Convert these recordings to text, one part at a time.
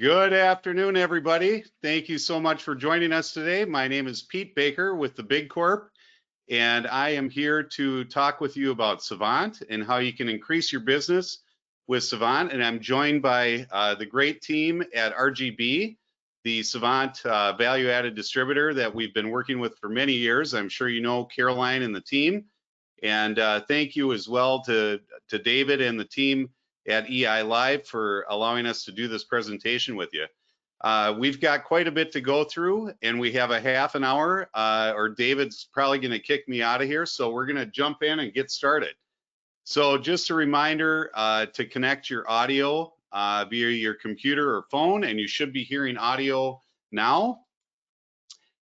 Good afternoon, everybody. Thank you so much for joining us today. My name is Pete Baker with the Big Corp, and I am here to talk with you about SAVANT and how you can increase your business with SAVANT. And I'm joined by the great team at RGB, the SAVANT value-added distributor that we've been working with for many years. I'm sure you know Caroline and the team. And thank you as well to David and the team at EI Live for allowing us to do this presentation with you. We've got quite a bit to go through, and we have a half an hour, or David's probably going to kick me out of here, so we're going to jump in and get started. So just a reminder to connect your audio via your computer or phone, and you should be hearing audio now.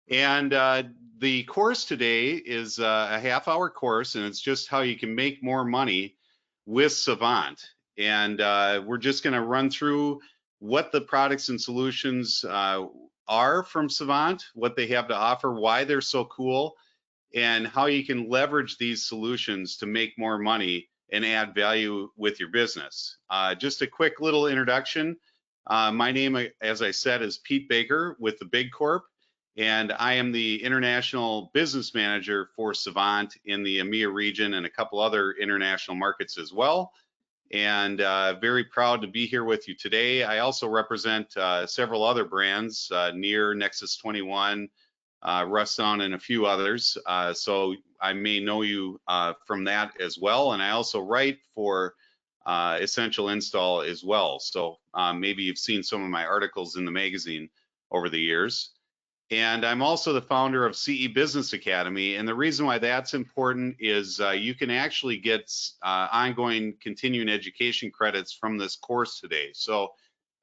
And the course today is a half-hour course, and it's just how you can make more money with SAVANT. And we're just going to run through what the products and solutions are from SAVANT, what they have to offer, why they're so cool, and how you can leverage these solutions to make more money and add value with your business. Just a quick little introduction. My name, as I said, is Pete Baker with the Big Corp, and I am the International Business Manager for SAVANT in the EMEA region and a couple other international markets as well. And very proud to be here with you today. I also represent several other brands, Near, Nexus 21, Ruston, and a few others. So I may know you from that as well. And I also write for Essential Install as well. So maybe you've seen some of my articles in the magazine over the years. And I'm also the founder of CE Business Academy. And the reason why that's important is you can actually get ongoing continuing education credits from this course today. So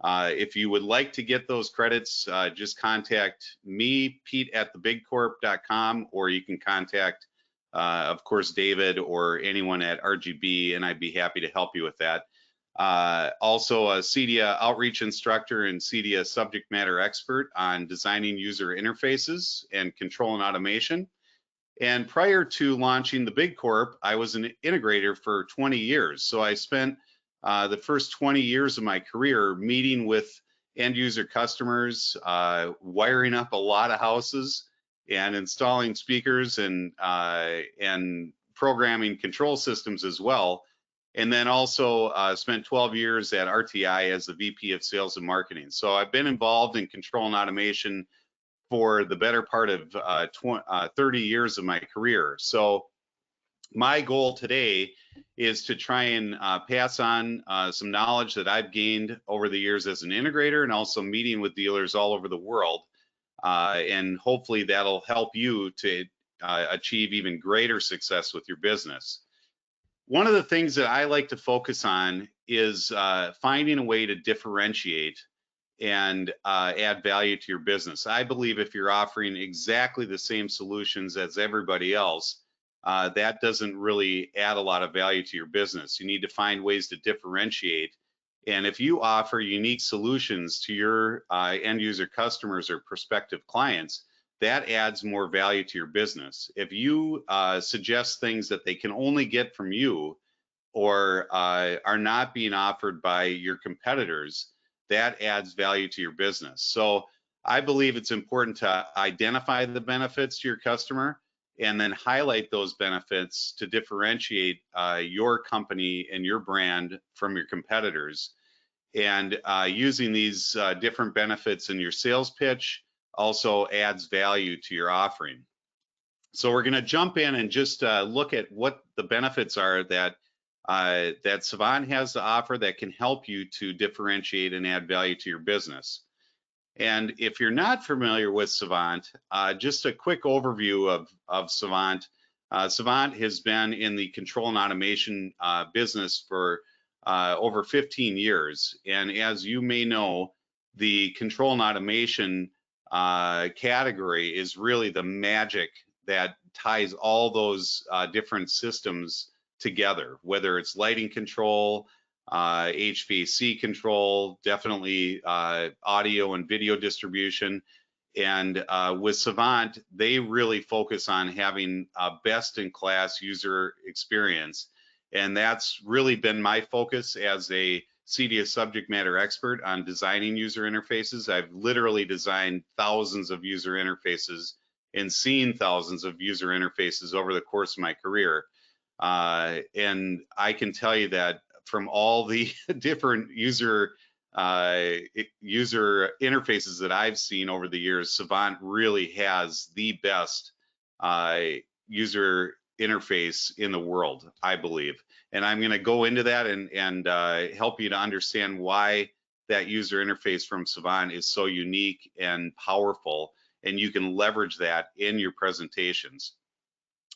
if you would like to get those credits, just contact me, Pete at thebigcorp.com, or you can contact, of course, David or anyone at RGB, and I'd be happy to help you with that. Also a CEDIA outreach instructor and CEDIA subject matter expert on designing user interfaces and control and automation. And prior to launching the Big Corp, I was an integrator for 20 years. So I spent the first 20 years of my career meeting with end user customers, wiring up a lot of houses and installing speakers and programming control systems as well. And then also spent 12 years at RTI as the VP of Sales and Marketing. So I've been involved in control and automation for the better part of 30 years of my career. So my goal today is to try and pass on some knowledge that I've gained over the years as an integrator and also meeting with dealers all over the world. And hopefully that'll help you to achieve even greater success with your business. One of the things that I like to focus on is finding a way to differentiate and add value to your business. I believe if you're offering exactly the same solutions as everybody else, that doesn't really add a lot of value to your business. You need to find ways to differentiate. And if you offer unique solutions to your end user customers or prospective clients, that adds more value to your business. If you suggest things that they can only get from you or are not being offered by your competitors, that adds value to your business. So I believe it's important to identify the benefits to your customer and then highlight those benefits to differentiate your company and your brand from your competitors. And using these different benefits in your sales pitch also adds value to your offering. So we're going to jump in and just look at what the benefits are that that SAVANT has to offer that can help you to differentiate and add value to your business. And if you're not familiar with SAVANT, just a quick overview of SAVANT. SAVANT has been in the control and automation business for over 15 years. And as you may know, the control and automation category is really the magic that ties all those different systems together, whether it's lighting control, HVAC control, definitely audio and video distribution. And with SAVANT, they really focus on having a best-in-class user experience. And that's really been my focus as a CDIA subject matter expert on designing user interfaces. I've literally designed thousands of user interfaces and seen thousands of user interfaces over the course of my career. And I can tell you that from all the different user interfaces that I've seen over the years, Savant really has the best user interface in the world, I believe. And I'm going to go into that and help you to understand why that user interface from Savant is so unique and powerful, and you can leverage that in your presentations.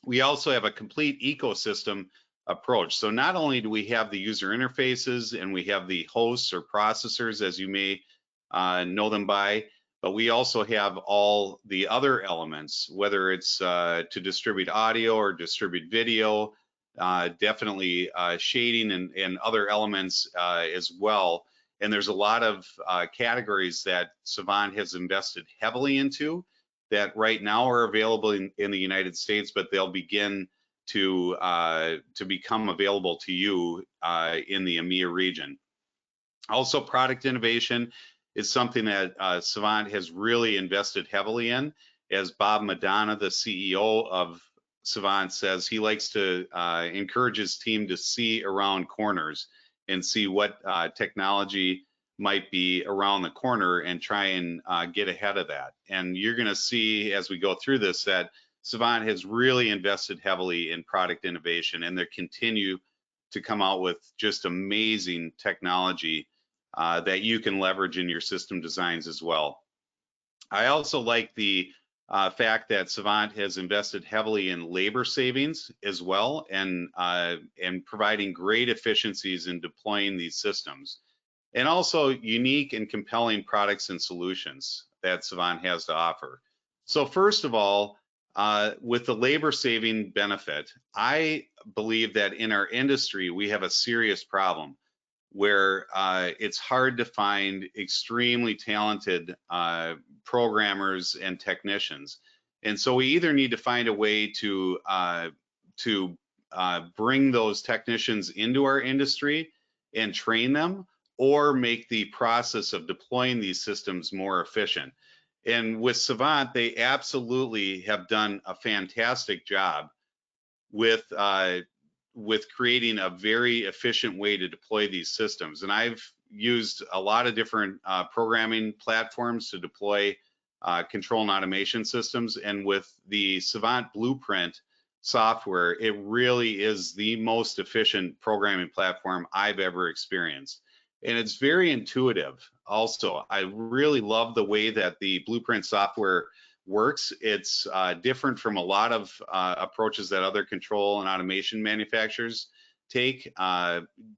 We also have a complete ecosystem approach. So not only do we have the user interfaces and we have the hosts or processors, as you may know them by, but we also have all the other elements, whether it's to distribute audio or distribute video, definitely shading and other elements as well. And there's a lot of categories that Savant has invested heavily into that right now are available in the United States, but they'll begin to become available to you in the EMEA region. Also, product innovation is something that Savant has really invested heavily in. As Bob Madonna, the CEO of Savant, says, he likes to encourage his team to see around corners and see what technology might be around the corner and try and get ahead of that. And you're going to see as we go through this that Savant has really invested heavily in product innovation, and they continue to come out with just amazing technology that you can leverage in your system designs as well. I also like the fact that Savant has invested heavily in labor savings as well, and providing great efficiencies in deploying these systems, and also unique and compelling products and solutions that Savant has to offer. So first of all, with the labor saving benefit, I believe that in our industry, we have a serious problem where it's hard to find extremely talented programmers and technicians. And so we either need to find a way to bring those technicians into our industry and train them, or make the process of deploying these systems more efficient. And with Savant, they absolutely have done a fantastic job with creating a very efficient way to deploy these systems. And I've used a lot of different programming platforms to deploy control and automation systems. And with the Savant Blueprint software, it really is the most efficient programming platform I've ever experienced. And it's very intuitive also. I really love the way that the Blueprint software works. It's different from a lot of approaches that other control and automation manufacturers take.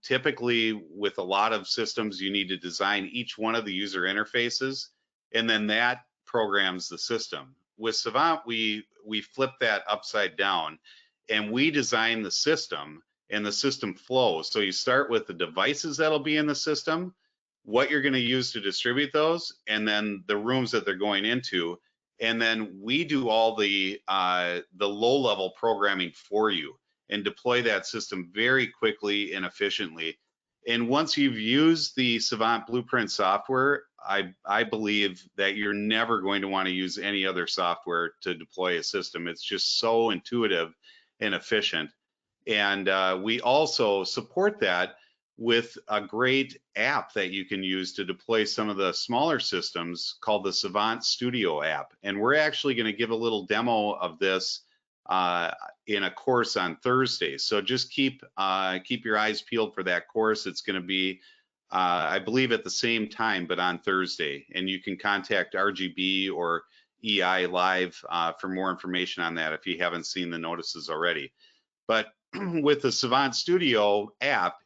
Typically, with a lot of systems, you need to design each one of the user interfaces, and then that programs the system. With Savant, we flip that upside down, and we design the system and the system flows. So you start with the devices that'll be in the system, what you're going to use to distribute those, and then the rooms that they're going into. And then we do all the low-level programming for you and deploy that system very quickly and efficiently. And once you've used the Savant Blueprint software, I believe that you're never going to want to use any other software to deploy a system. It's just so intuitive and efficient. And we also support that with a great app that you can use to deploy some of the smaller systems called the Savant Studio app. And we're actually going to give a little demo of this in a course on Thursday. So just keep your eyes peeled for that course. It's going to be, I believe, at the same time, but on Thursday. And you can contact RGB or EI Live for more information on that if you haven't seen the notices already. But with the Savant Studio app,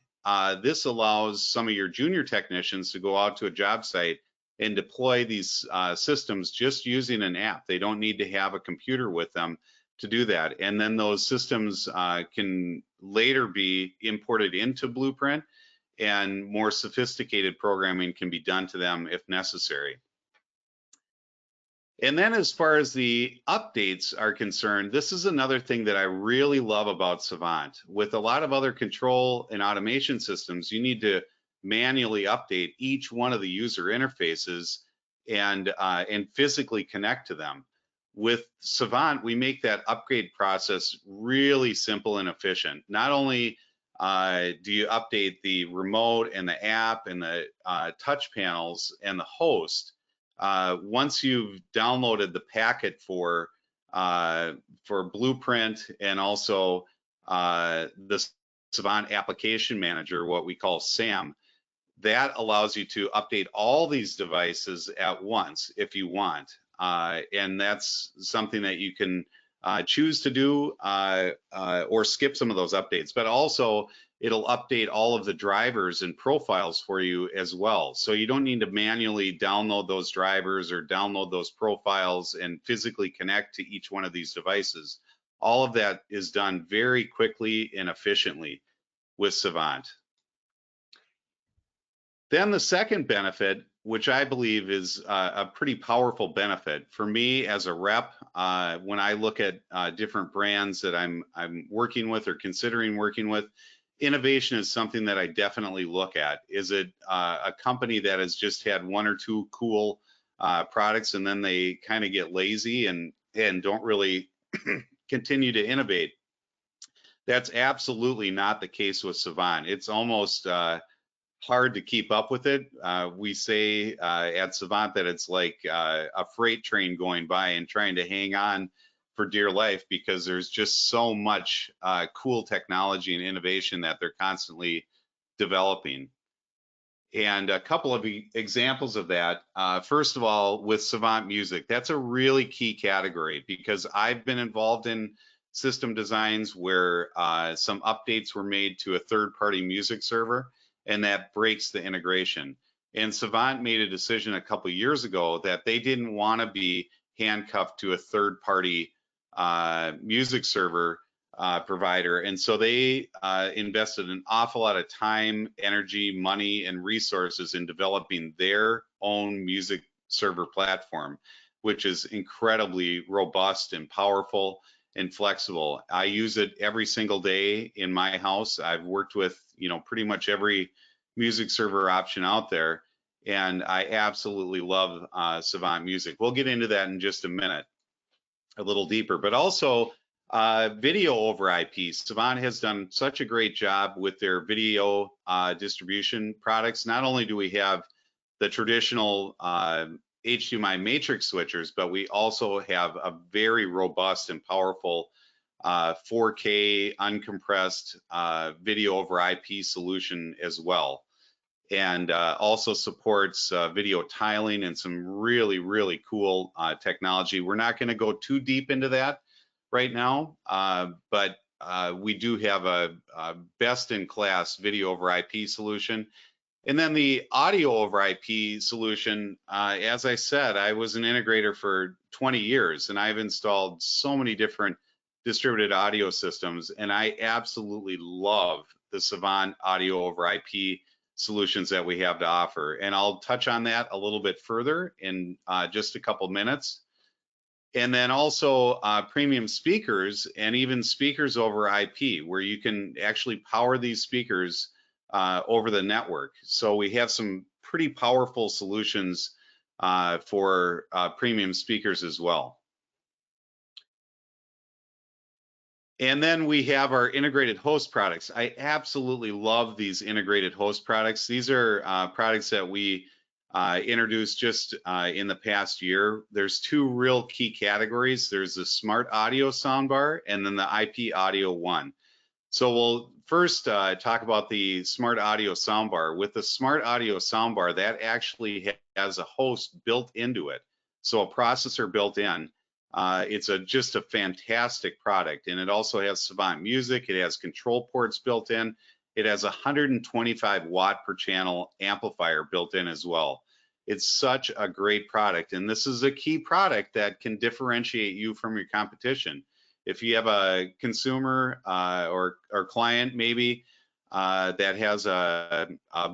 this allows some of your junior technicians to go out to a job site and deploy these systems just using an app. They don't need to have a computer with them to do that. And then those systems can later be imported into Blueprint, and more sophisticated programming can be done to them if necessary. And then as far as the updates are concerned, this is another thing that I really love about Savant. With a lot of other control and automation systems, you need to manually update each one of the user interfaces and physically connect to them. With SAVANT, we make that upgrade process really simple and efficient. Not only do you update the remote and the app and the touch panels and the host, once you've downloaded the packet for Blueprint and also the SAVANT Application Manager, what we call SAM, that allows you to update all these devices at once if you want. And that's something that you can choose to do or skip some of those updates. But also, it'll update all of the drivers and profiles for you as well. So you don't need to manually download those drivers or download those profiles and physically connect to each one of these devices. All of that is done very quickly and efficiently with SAVANT. Then the second benefit, which I believe is a pretty powerful benefit for me as a rep, when I look at different brands that I'm working with or considering working with, innovation is something that I definitely look at. Is it a company that has just had one or two cool products and then they kind of get lazy and don't really continue to innovate? That's absolutely not the case with SAVANT. It's almost hard to keep up with it. We say at SAVANT that it's like a freight train going by and trying to hang on for dear life, because there's just so much cool technology and innovation that they're constantly developing. And a couple of examples of that, first of all, with SAVANT Music, that's a really key category, because I've been involved in system designs where some updates were made to a third-party music server, and that breaks the integration. And SAVANT made a decision a couple of years ago that they didn't want to be handcuffed to a third-party music server provider. And so they invested an awful lot of time, energy, money, and resources in developing their own music server platform, which is incredibly robust and powerful and flexible. I use it every single day in my house. I've worked with, pretty much every music server option out there, and I absolutely love SAVANT Music. We'll get into that in just a minute, a little deeper. But also video over IP. SAVANT has done such a great job with their video distribution products. Not only do we have the traditional HDMI matrix switchers, but we also have a very robust and powerful 4K uncompressed video over IP solution as well, and also supports video tiling and some really, really cool technology. We're not going to go too deep into that right now, but we do have a best-in-class video over IP solution. And then the audio over IP solution, as I said, I was an integrator for 20 years, and I've installed so many different distributed audio systems, and I absolutely love the SAVANT audio over IP solutions that we have to offer. And I'll touch on that a little bit further in just a couple minutes. And then also premium speakers and even speakers over IP, where you can actually power these speakers over the network. So we have some pretty powerful solutions for premium speakers as well. And then we have our integrated host products. I absolutely love these integrated host products. These are products that we introduced just in the past year. There's two real key categories. There's the smart audio soundbar and then the IP audio one. So we'll first talk about the smart audio soundbar. With the smart audio soundbar, that actually has a host built into it. So a processor built in. It's just a fantastic product, and it also has SAVANT Music. It has control ports built in. It has a 125 watt per channel amplifier built in as well. It's such a great product, and this is a key product that can differentiate you from your competition. If you have a consumer or client maybe that has a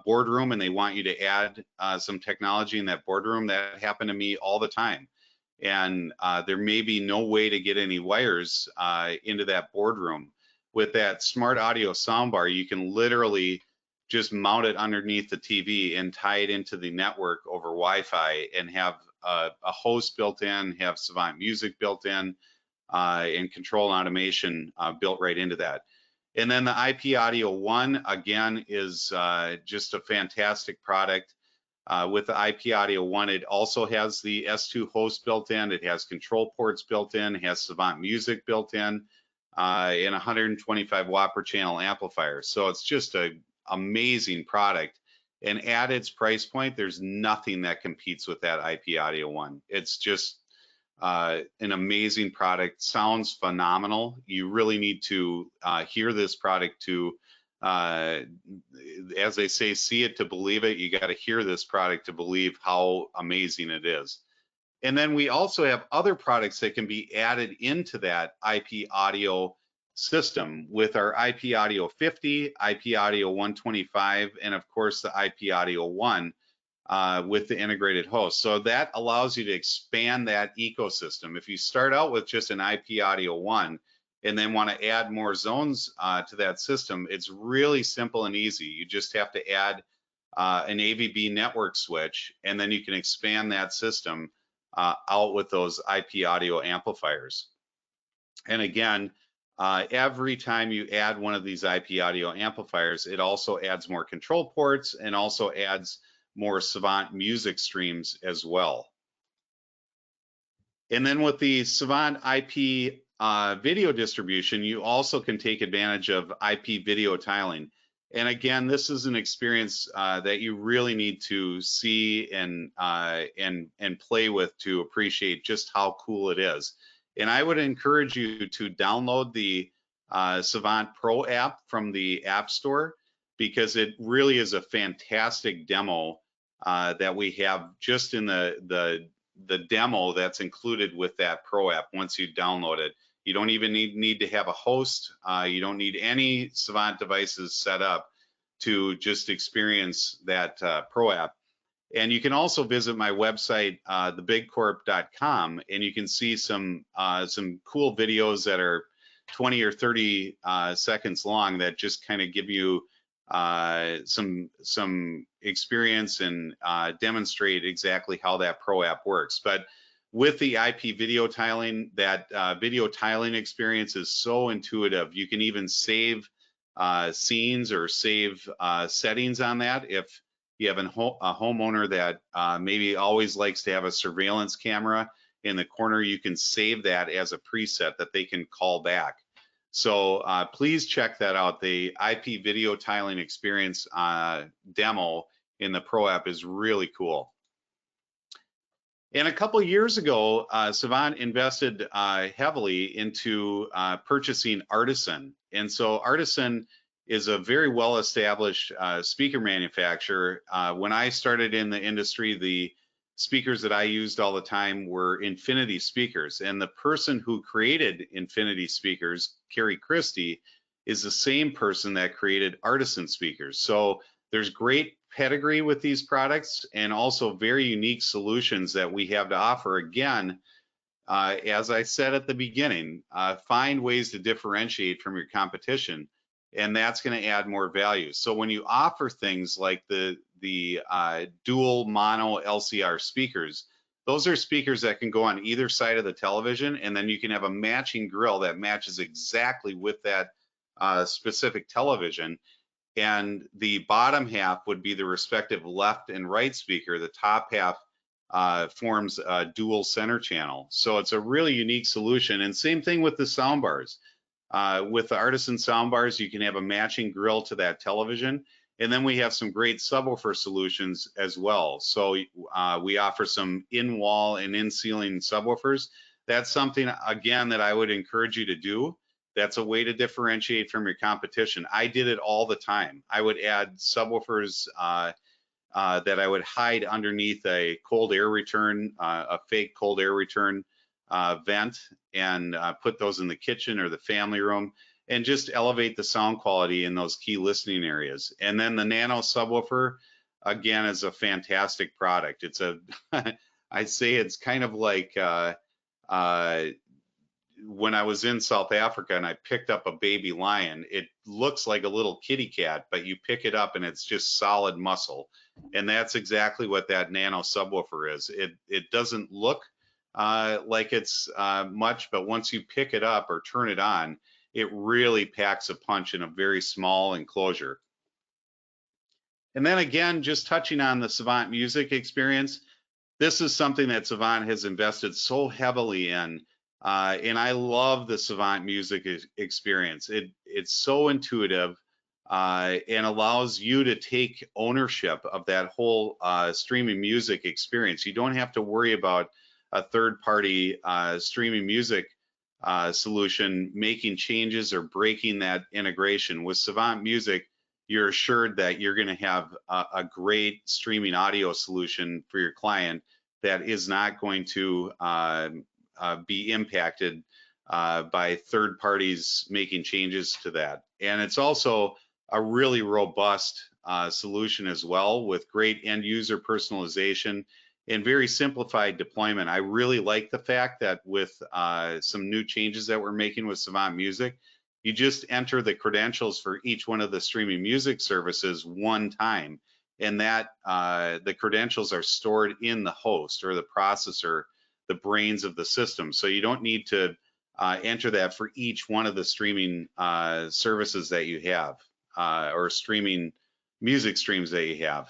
boardroom and they want you to add some technology in that boardroom, that happened to me all the time. And there may be no way to get any wires into that boardroom. With that smart audio soundbar, you can literally just mount it underneath the TV and tie it into the network over Wi-Fi and have a host built in, have SAVANT Music built in, and control and automation built right into that. And then the IP Audio 1, again, is just a fantastic product. With the IP Audio 1, it also has the S2 host built in, it has control ports built in, it has SAVANT Music built in, and 125 watt per channel amplifier. So it's just an amazing product. And at its price point, there's nothing that competes with that IP Audio 1. It's just an amazing product, sounds phenomenal. You really need to hear this product to, as they say, see it to believe it. You got to hear this product to believe how amazing it is. And then we also have other products that can be added into that IP audio system with our IP Audio 50, IP Audio 125, and of course the IP Audio 1 with the integrated host. So that allows you to expand that ecosystem. If you start out with just an IP Audio 1 and then want to add more zones to that system, it's really simple and easy. You just have to add an AVB network switch, and then you can expand that system out with those IP audio amplifiers. And again, every time you add one of these IP audio amplifiers, it also adds more control ports and also adds more SAVANT music streams as well. And then with the SAVANT IP video distribution, you also can take advantage of IP video tiling. And again, this is an experience that you really need to see and play with to appreciate just how cool it is. And I would encourage you to download the SAVANT Pro app from the App Store, because it really is a fantastic demo that we have just in the demo that's included with that Pro app once you download it. You don't even need to have a host. You don't need any SAVANT devices set up to just experience that Pro app. And you can also visit my website, thebigcorp.com, and you can see some cool videos that are 20 or 30 seconds long that just kind of give you some experience and demonstrate exactly how that Pro app works. But with the IP video tiling, that video tiling experience is so intuitive. You can even save scenes or save settings on that. If you have a homeowner that maybe always likes to have a surveillance camera in the corner, you can save that as a preset that they can call back. So please check that out. The IP video tiling experience demo in the Pro app is really cool. And a couple years ago, SAVANT invested heavily into purchasing Artisan. And so Artisan is a very well-established speaker manufacturer. When I started in the industry, the speakers that I used all the time were Infinity speakers. And the person who created Infinity speakers, Carrie Christie, is the same person that created Artisan speakers. So there's great pedigree with these products and also very unique solutions that we have to offer. Again, as I said at the beginning, find ways to differentiate from your competition, and that's going to add more value. So when you offer things like the dual mono LCR speakers, those are speakers that can go on either side of the television, and then you can have a matching grill that matches exactly with that specific television. And the bottom half would be the respective left and right speaker. The top half forms a dual center channel. So it's a really unique solution. And same thing with the sound bars. With the Artisan sound bars, you can have a matching grill to that television. And then we have some great subwoofer solutions as well. So we offer some in-wall and in-ceiling subwoofers. That's something, again, that I would encourage you to do. That's a way to differentiate from your competition. I did it all the time. I would add subwoofers that I would hide underneath a cold air return, a fake cold air return vent, and put those in the kitchen or the family room, and just elevate the sound quality in those key listening areas. And then the Nano subwoofer, again, is a fantastic product. It's a, I'd say it's kind of like when I was in South Africa and I picked up a baby lion, it looks like a little kitty cat, but you pick it up and it's just solid muscle. And that's exactly what that nano subwoofer is. It doesn't look like it's much, but once you pick it up or turn it on, it really packs a punch in a very small enclosure. And then again, just touching on the Savant music experience, this is something that Savant has invested so heavily in. And I love the Savant music experience. It's so intuitive and allows you to take ownership of that whole streaming music experience. You don't have to worry about a third-party streaming music solution making changes or breaking that integration. With Savant Music, you're assured that you're going to have a great streaming audio solution for your client that is not going to be impacted by third parties making changes to that. And it's also a really robust solution as well, with great end user personalization and very simplified deployment. I really like the fact that with some new changes that we're making with Savant Music, you just enter the credentials for each one of the streaming music services one time, and that the credentials are stored in the host or the processor, the brains of the system. So you don't need to enter that for each one of the streaming services that you have or streaming music streams that you have.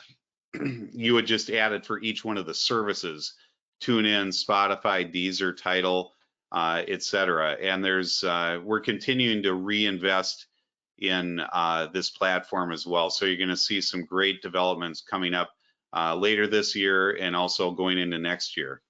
You would just add it for each one of the services: TuneIn, Spotify, Deezer, Tidal, etc. And there's we're continuing to reinvest in this platform as well. So you're going to see some great developments coming up later this year and also going into next year.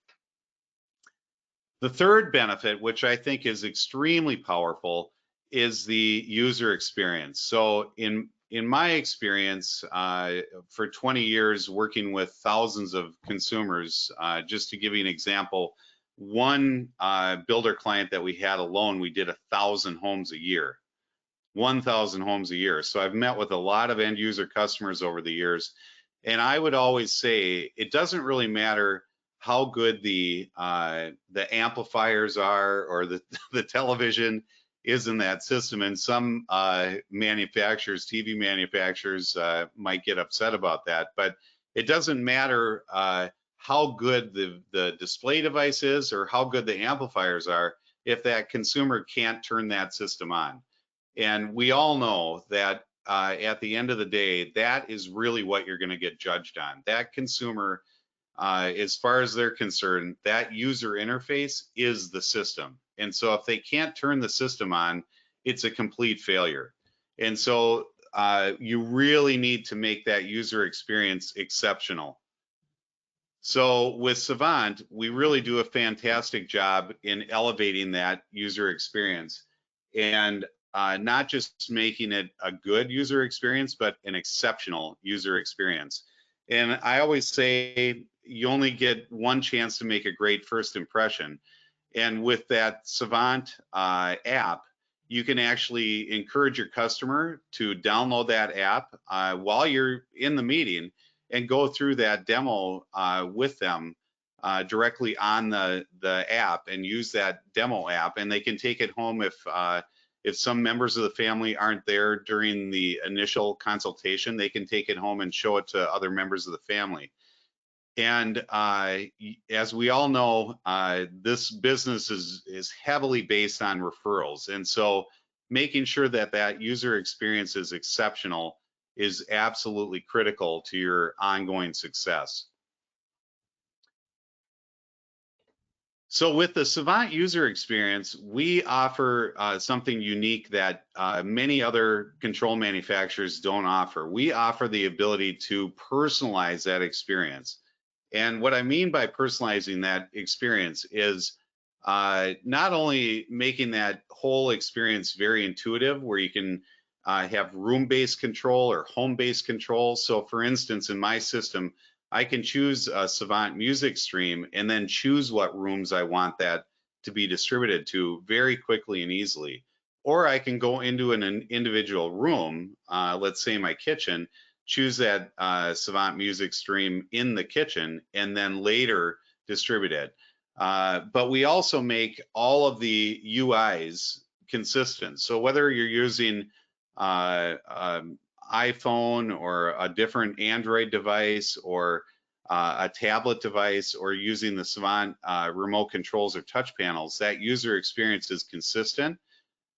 The third benefit, which I think is extremely powerful, is the user experience. So in my experience, for 20 years working with thousands of consumers, just to give you an example, one builder client that we had alone, we did 1,000 homes a year. 1,000 homes a year. So I've met with a lot of end user customers over the years, and I would always say it doesn't really matter how good the amplifiers are or the television is in that system. And some manufacturers, TV manufacturers, might get upset about that, but it doesn't matter how good the display device is or how good the amplifiers are if that consumer can't turn that system on. And we all know that at the end of the day, that is really what you're going to get judged on. That consumer, as far as they're concerned, that user interface is the system. And so if they can't turn the system on, it's a complete failure. And so you really need to make that user experience exceptional. So with Savant, we really do a fantastic job in elevating that user experience, and not just making it a good user experience, but an exceptional user experience. And I always say you only get one chance to make a great first impression. And with that Savant app, you can actually encourage your customer to download that app while you're in the meeting and go through that demo with them directly on the app and use that demo app. And they can take it home if some members of the family aren't there during the initial consultation, they can take it home and show it to other members of the family. And as we all know, this business is heavily based on referrals. And so making sure that that user experience is exceptional is absolutely critical to your ongoing success. So with the Savant user experience, we offer something unique that many other control manufacturers don't offer. We offer the ability to personalize that experience. And what I mean by personalizing that experience is not only making that whole experience very intuitive, where you can have room-based control or home-based control. So for instance, in my system, I can choose a Savant music stream and then choose what rooms I want that to be distributed to very quickly and easily. Or I can go into an individual room, let's say my kitchen, choose that Savant music stream in the kitchen, and then later distribute it. But we also make all of the UIs consistent. So whether you're using iPhone or a different Android device or a tablet device or using the SAVANT remote controls or touch panels, that user experience is consistent,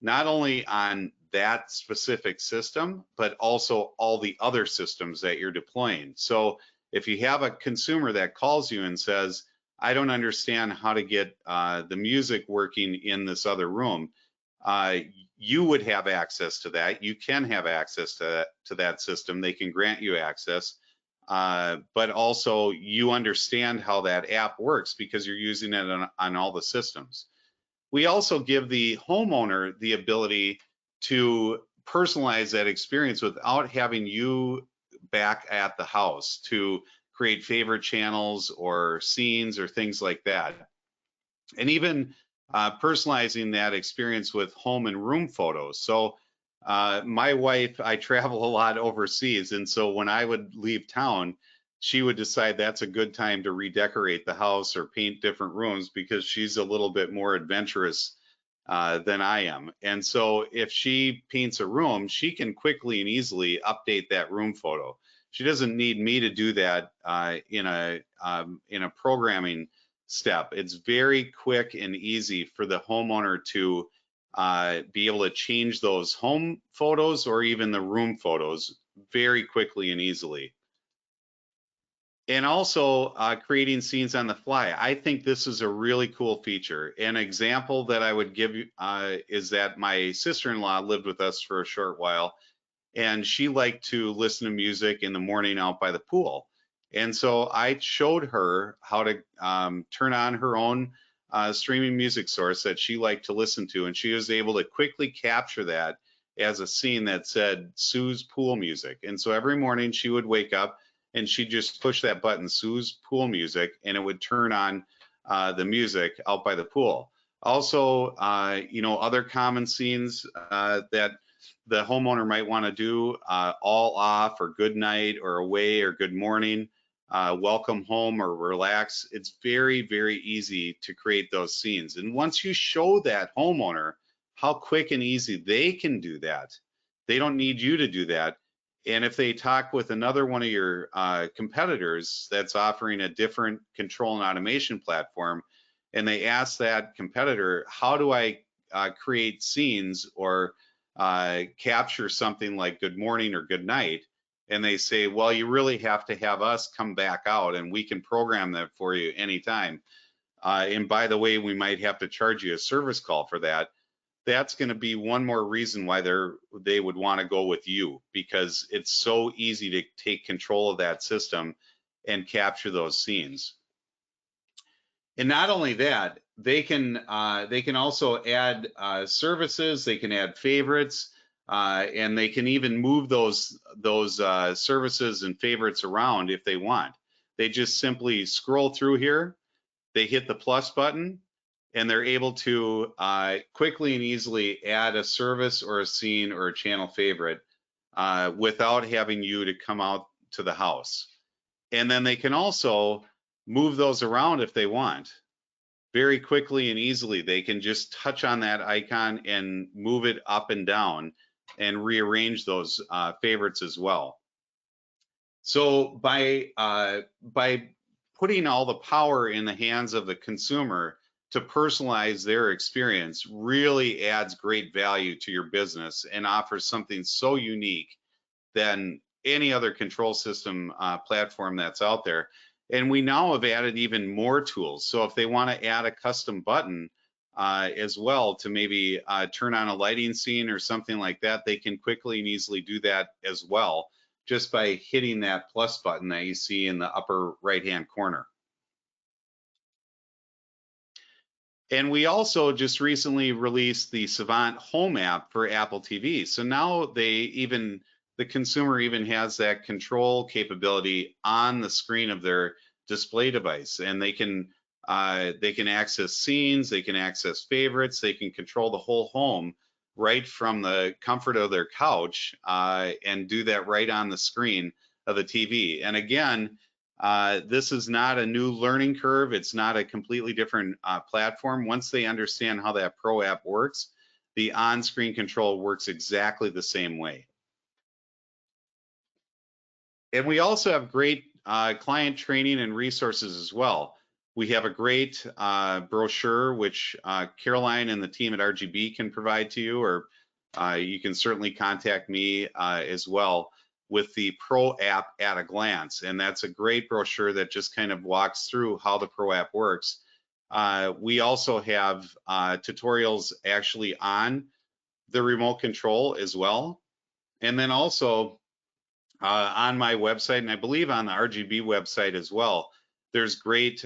not only on that specific system, but also all the other systems that you're deploying. So if you have a consumer that calls you and says, I don't understand how to get the music working in this other room, you would have access to that. You can have access to that system. They can grant you access, but also you understand how that app works because you're using it on all the systems. We also give the homeowner the ability to personalize that experience without having you back at the house to create favorite channels or scenes or things like that. And even personalizing that experience with home and room photos. So my wife, I travel a lot overseas, and so when I would leave town, she would decide that's a good time to redecorate the house or paint different rooms because she's a little bit more adventurous than I am. And so if she paints a room, she can quickly and easily update that room photo. She doesn't need me to do that in a programming step. It's very quick and easy for the homeowner to be able to change those home photos or even the room photos very quickly and easily. And also creating scenes on the fly. I think this is a really cool feature. An example that I would give you is that my sister-in-law lived with us for a short while, and she liked to listen to music in the morning out by the pool. And so I showed her how to turn on her own streaming music source that she liked to listen to, and she was able to quickly capture that as a scene that said Sue's pool music. And so every morning she would wake up and she'd just push that button, Sue's pool music, and it would turn on the music out by the pool. Also, other common scenes that the homeowner might want to do, all off or good night or away or good morning, welcome home or relax. It's very, very easy to create those scenes. And once you show that homeowner how quick and easy they can do that, they don't need you to do that. And if they talk with another one of your competitors that's offering a different control and automation platform, and they ask that competitor, how do I create scenes or capture something like good morning or good night? And they say, well, you really have to have us come back out and we can program that for you anytime. And by the way, we might have to charge you a service call for that. That's going to be one more reason why they would want to go with you, because it's so easy to take control of that system and capture those scenes. And not only that, they can also add services, they can add favorites, and they can even move those services and favorites around if they want. They just simply scroll through here, they hit the plus button, and they're able to quickly and easily add a service or a scene or a channel favorite without having you to come out to the house. And then they can also move those around if they want. Very quickly and easily, they can just touch on that icon and move it up and down and rearrange those favorites as well. So by putting all the power in the hands of the consumer to personalize their experience really adds great value to your business and offers something so unique than any other control system platform that's out there. And we now have added even more tools. So if they want to add a custom button as well to maybe turn on a lighting scene or something like that, they can quickly and easily do that as well, just by hitting that plus button that you see in the upper right-hand corner. And we also just recently released the SAVANT Home App for Apple TV. So now the consumer even has that control capability on the screen of their display device, and they can access scenes, they can access favorites, they can control the whole home right from the comfort of their couch and do that right on the screen of the TV. And again, This is not a new learning curve. It's not a completely different platform. Once they understand how that Pro app works, the on-screen control works exactly the same way. And we also have great client training and resources as well. We have a great brochure, which Caroline and the team at RGB can provide to you, or you can certainly contact me as well with the Pro app at a glance. And that's a great brochure that just kind of walks through how the Pro app works. We also have tutorials actually on the remote control as well. And then also on my website, and I believe on the RGB website as well, there's great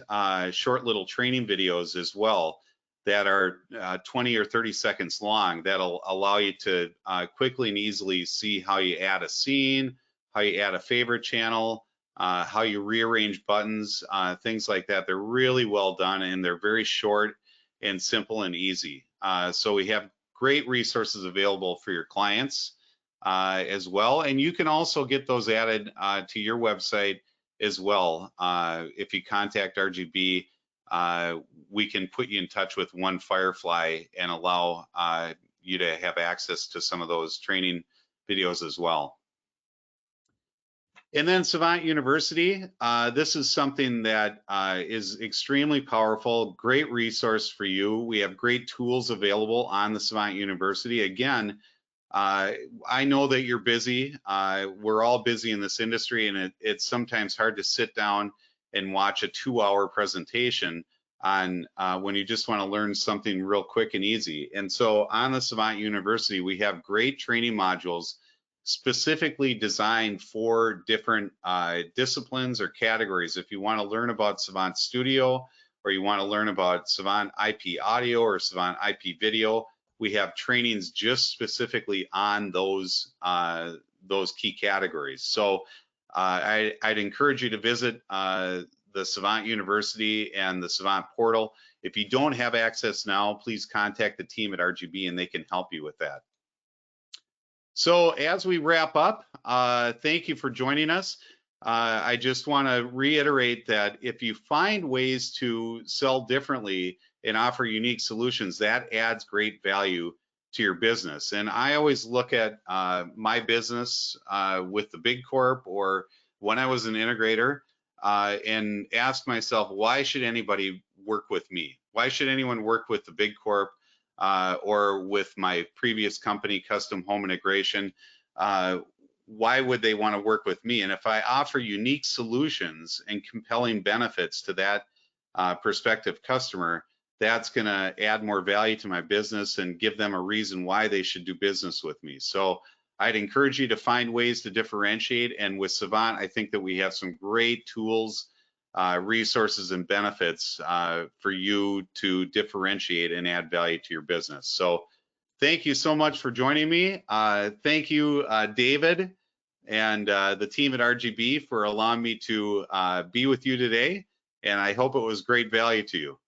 short little training videos as well that are 20 or 30 seconds long that'll allow you to quickly and easily see how you add a scene, how you add a favorite channel, how you rearrange buttons, things like that. They're really well done, and they're very short and simple and easy. So we have great resources available for your clients as well. And you can also get those added to your website as well. If you contact RGB, we can put you in touch with One Firefly and allow you to have access to some of those training videos as well. And then SAVANT University, this is something that is extremely powerful, great resource for you. We have great tools available on the SAVANT University. Again, I know that you're busy. We're all busy in this industry, and it's sometimes hard to sit down and watch a 2-hour presentation on when you just want to learn something real quick and easy. And so on the SAVANT University, we have great training modules specifically designed for different disciplines or categories. If you want to learn about SAVANT Studio, or you want to learn about SAVANT IP Audio or SAVANT IP Video, we have trainings just specifically on those key categories. So I'd encourage you to visit the SAVANT University and the SAVANT portal. If you don't have access now, please contact the team at RGB and they can help you with that. So as we wrap up, thank you for joining us. I just want to reiterate that if you find ways to sell differently and offer unique solutions, that adds great value to your business. And I always look at my business with the Big Corp, or when I was an integrator, and ask myself, why should anybody work with me? Why should anyone work with the Big Corp or with my previous company, Custom Home Integration? Why would they want to work with me? And if I offer unique solutions and compelling benefits to that prospective customer, that's going to add more value to my business and give them a reason why they should do business with me. So I'd encourage you to find ways to differentiate. And with SAVANT, I think that we have some great tools, resources, and benefits for you to differentiate and add value to your business. So thank you so much for joining me. Thank you, David, and the team at RGB for allowing me to be with you today. And I hope it was great value to you.